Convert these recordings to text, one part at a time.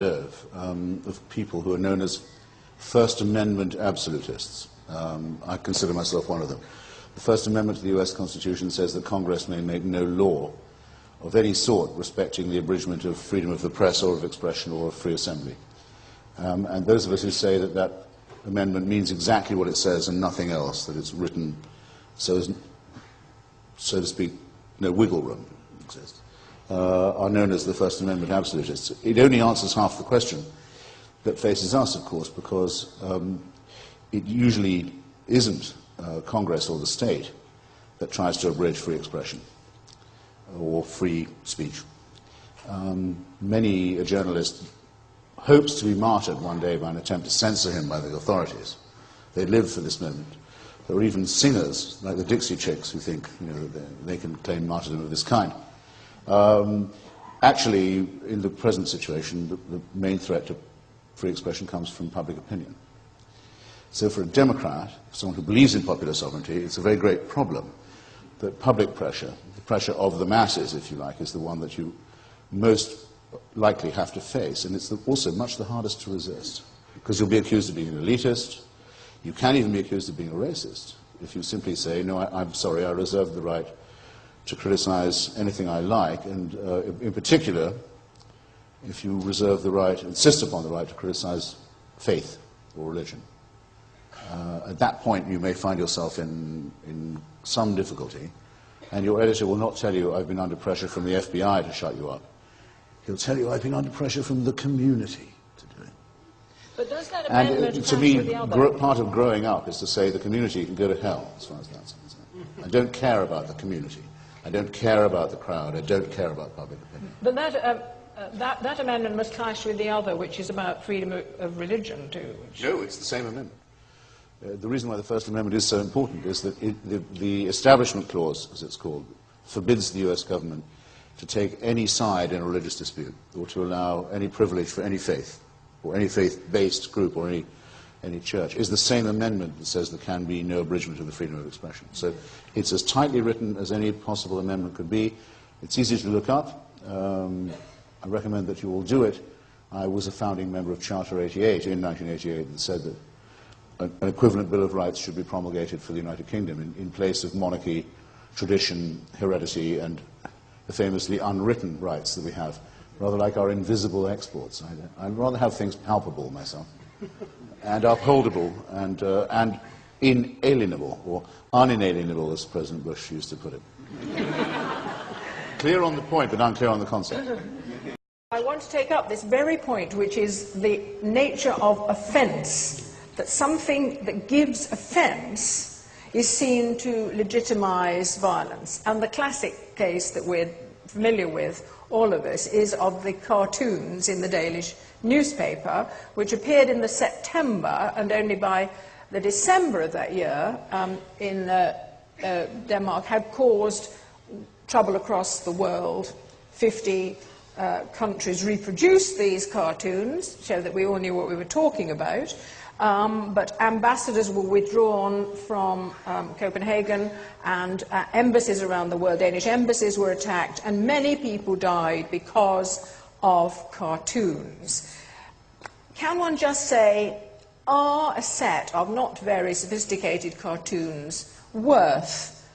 of people who are known as First Amendment absolutists. I consider myself one of them. The First Amendment to the US Constitution says that Congress may make no law of any sort respecting the abridgment of freedom of the press or of expression or of free assembly. And those of us who say that that amendment means exactly what it says and nothing else, that it's written so as, so to speak, no wiggle room exists, are known as the First Amendment absolutists. It only answers half the question that faces us, of course, because it usually isn't Congress or the state that tries to abridge free expression or free speech. Many a journalist hopes to be martyred one day by an attempt to censor him by the authorities. They live for this moment. There are even singers, like the Dixie Chicks, who think that they can claim martyrdom of this kind. Actually, in the present situation, the main threat to free expression comes from public opinion. So for a Democrat, someone who believes in popular sovereignty, it's a very great problem that public pressure, the pressure of the masses, if you like, is the one that you most likely have to face, and it's also much the hardest to resist, because you'll be accused of being an elitist. You can even be accused of being a racist if you simply say, no, I'm sorry, I reserve the right to criticize anything I like, and in particular, if you reserve the right, insist upon the right to criticize faith or religion. At that point, you may find yourself in some difficulty, and your editor will not tell you, I've been under pressure from the FBI to shut you up. He'll tell you, I've been under pressure from the community to do it. But does that amendment and to me, part of growing up is to say the community can go to hell, as far as that's concerned. I don't care about the community. I don't care about the crowd. I don't care about public opinion. But that amendment must clash with the other, which is about freedom of religion, too. No, it's the same amendment. The reason why the First Amendment is so important is that the Establishment Clause, as it's called, forbids the US government to take any side in a religious dispute or to allow any privilege for any faith or any faith-based group or any church. Is the same amendment that says there can be no abridgment of the freedom of expression. So it's as tightly written as any possible amendment could be. It's easy to look up. I recommend that you all do it. I was a founding member of Charter 88 in 1988 that said that an equivalent Bill of Rights should be promulgated for the United Kingdom in place of monarchy, tradition, heredity, and the famously unwritten rights that we have, rather like our invisible exports. I'd rather have things palpable myself, and upholdable, and inalienable, or unalienable, as President Bush used to put it. Clear on the point, but unclear on the concept. I want to take up this very point, which is the nature of offence, that something that gives offence is seen to legitimize violence. And the classic case that we're familiar with, all of us, is of the cartoons in the Danish newspaper, which appeared in the September, and only by the December of that year in Denmark had caused trouble across the world. 50 countries reproduced these cartoons, so that we all knew what we were talking about. But ambassadors were withdrawn from Copenhagen, and embassies around the world, Danish embassies, were attacked, and many people died because of cartoons. Can one just say, are a set of not very sophisticated cartoons worth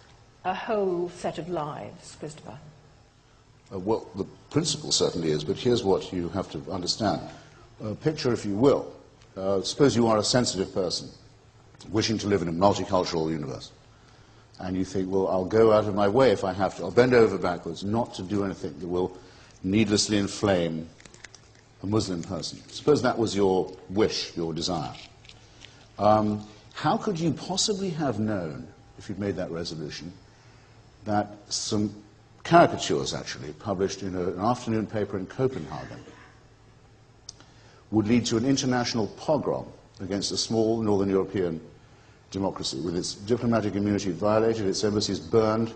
a whole set of lives, Christopher? Well, the principle certainly is, but here's what you have to understand. Picture, if you will, suppose you are a sensitive person wishing to live in a multicultural universe, and you think, well, I'll go out of my way if I have to. I'll bend over backwards not to do anything that will needlessly inflame a Muslim person. Suppose that was your wish, your desire. How could you possibly have known, if you'd made that resolution, that some caricatures, actually, published in an afternoon paper in Copenhagen, would lead to an international pogrom against a small Northern European democracy, with its diplomatic immunity violated, its embassies burned,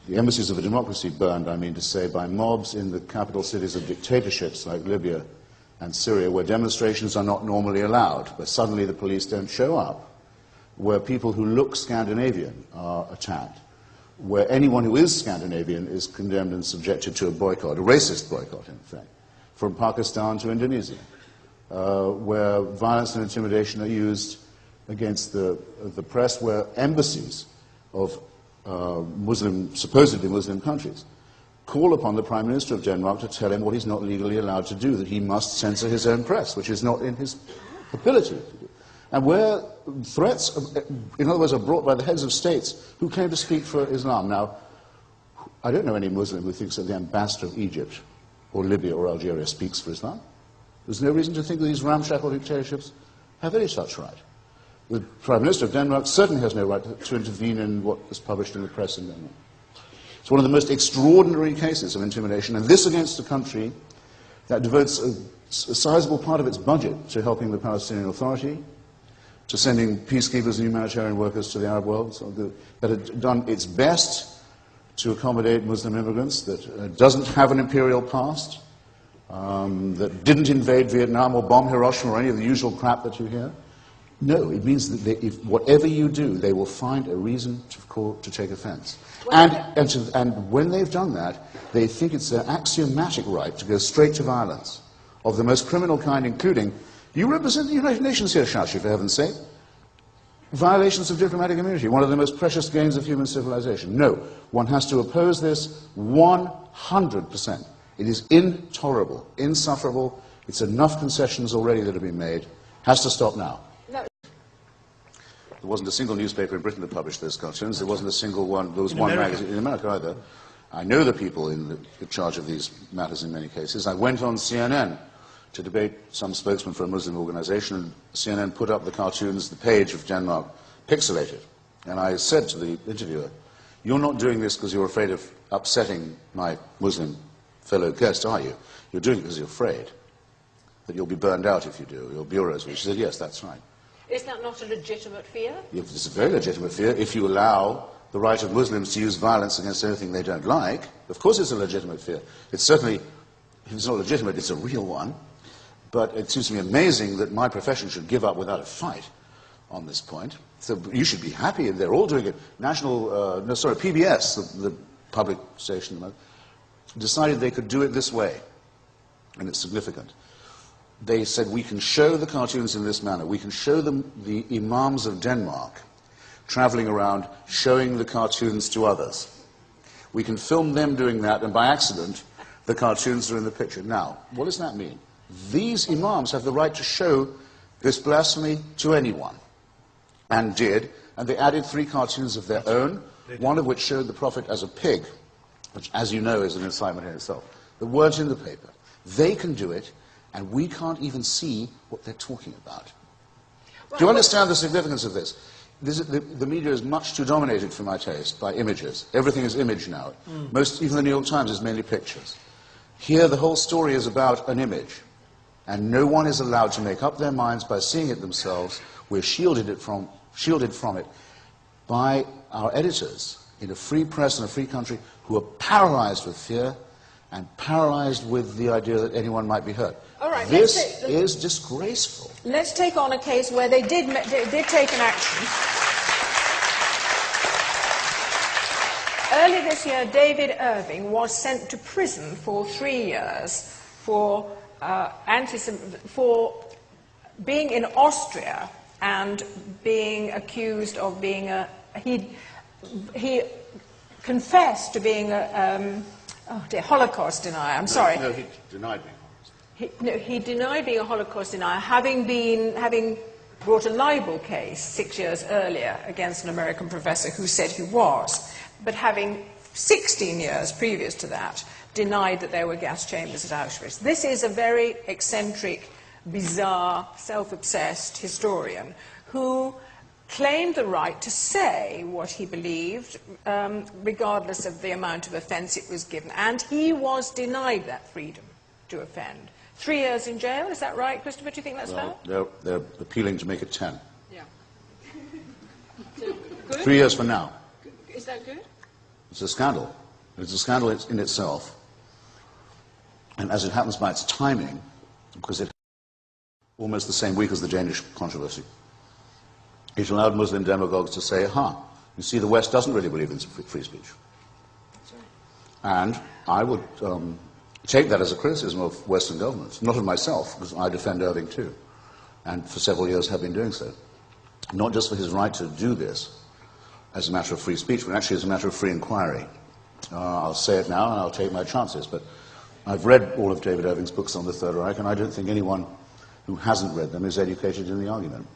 the embassies of a democracy burned, I mean to say, by mobs in the capital cities of dictatorships like Libya and Syria, where demonstrations are not normally allowed, where suddenly the police don't show up, where people who look Scandinavian are attacked, where anyone who is Scandinavian is condemned and subjected to a boycott, a racist boycott, in fact. from Pakistan to Indonesia, where violence and intimidation are used against the press, where embassies of supposedly Muslim countries call upon the Prime Minister of Denmark to tell him what he's not legally allowed to do, that he must censor his own press, which is not in his ability to do. And where threats, in other words, are brought by the heads of states who claim to speak for Islam. Now, I don't know any Muslim who thinks that the ambassador of Egypt or Libya or Algeria speaks for Islam. There's no reason to think that these ramshackle dictatorships have any such right. The Prime Minister of Denmark certainly has no right to intervene in what is published in the press in Denmark. It's one of the most extraordinary cases of intimidation, and this against a country that devotes a sizable part of its budget to helping the Palestinian Authority, to sending peacekeepers and humanitarian workers to the Arab world, that had done its best to accommodate Muslim immigrants, that doesn't have an imperial past, that didn't invade Vietnam or bomb Hiroshima or any of the usual crap that you hear. No, it means that if whatever you do, they will find a reason to take offense. And when they've done that, they think it's their axiomatic right to go straight to violence of the most criminal kind, including, you represent the United Nations here, Shashi, for heaven's sake. Violations of diplomatic immunity, one of the most precious gains of human civilization. No, one has to oppose this 100%. It is intolerable, insufferable. It's enough concessions already that have been made. Has to stop now. There wasn't a single newspaper in Britain that published those cartoons. There wasn't a single one. There was one magazine in America either. I know the people in charge of these matters in many cases. I went on CNN to debate some spokesman for a Muslim organization, and CNN put up the cartoons, the page of Denmark, pixelated. And I said to the interviewer, you're not doing this because you're afraid of upsetting my Muslim fellow guest, are you? You're doing it because you're afraid that you'll be burned out if you do, your bureaus will. She said, yes, that's right. Is that not a legitimate fear? It's a very legitimate fear. If you allow the right of Muslims to use violence against anything they don't like, of course it's a legitimate fear. It's certainly, if it's not legitimate, it's a real one. But it seems to me amazing that my profession should give up without a fight on this point. So you should be happy, and they're all doing it. PBS, the public station, decided they could do it this way, and it's significant. They said, we can show the cartoons in this manner. We can show them the imams of Denmark traveling around showing the cartoons to others. We can film them doing that, and by accident, the cartoons are in the picture. Now, what does that mean? These imams have the right to show this blasphemy to anyone, and did, and they added 3 cartoons of their own, one of which showed the Prophet as a pig, which, as you know, is an incitement in itself. The words in the paper. They can do it, and we can't even see what they're talking about. Well, do you understand the significance of this? The media is much too dominated, for my taste, by images. Everything is image now. Even the New York Times is mainly pictures. Here, the whole story is about an image, and no one is allowed to make up their minds by seeing it themselves. We're shielded from it by our editors in a free press and a free country who are paralyzed with fear and paralyzed with the idea that anyone might be hurt. All right, this is disgraceful. Let's take on a case where they did take an action. Earlier this year, David Irving was sent to prison for 3 years for being in Austria and being accused of being he confessed to being a Holocaust denier. I'm sorry. No, he denied being he denied being a Holocaust denier, having brought a libel case 6 years earlier against an American professor who said he was, but having 16 years previous to that denied that there were gas chambers at Auschwitz. This is a very eccentric, bizarre, self-obsessed historian who claimed the right to say what he believed, regardless of the amount of offence it was given. And he was denied that freedom to offend. 3 years in jail, is that right, Christopher? Do you think that's fair? They're appealing to make it 10. Yeah. So, good? 3 years from now. Is that good? It's a scandal. It's a scandal in itself. And as it happens by its timing, because it almost the same week as the Danish controversy, it allowed Muslim demagogues to say, you see, the West doesn't really believe in free speech. And I would take that as a criticism of Western governments, not of myself, because I defend Irving too, and for several years have been doing so. Not just for his right to do this as a matter of free speech, but actually as a matter of free inquiry. I'll say it now and I'll take my chances, but I've read all of David Irving's books on the Third Reich, and I don't think anyone who hasn't read them is educated in the argument.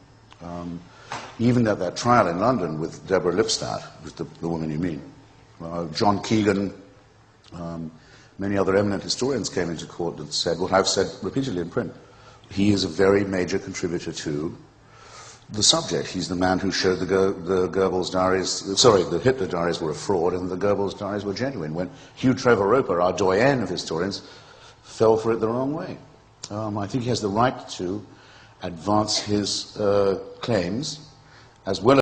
Even at that trial in London with Deborah Lipstadt, who's the woman you mean, John Keegan, many other eminent historians came into court and said what I've said repeatedly in print. He is a very major contributor to the subject. He's the man who showed the Goebbels diaries, sorry, the Hitler diaries were a fraud and the Goebbels diaries were genuine, when Hugh Trevor Roper, our doyen of historians, fell for it the wrong way. I think he has the right to advance his claims as well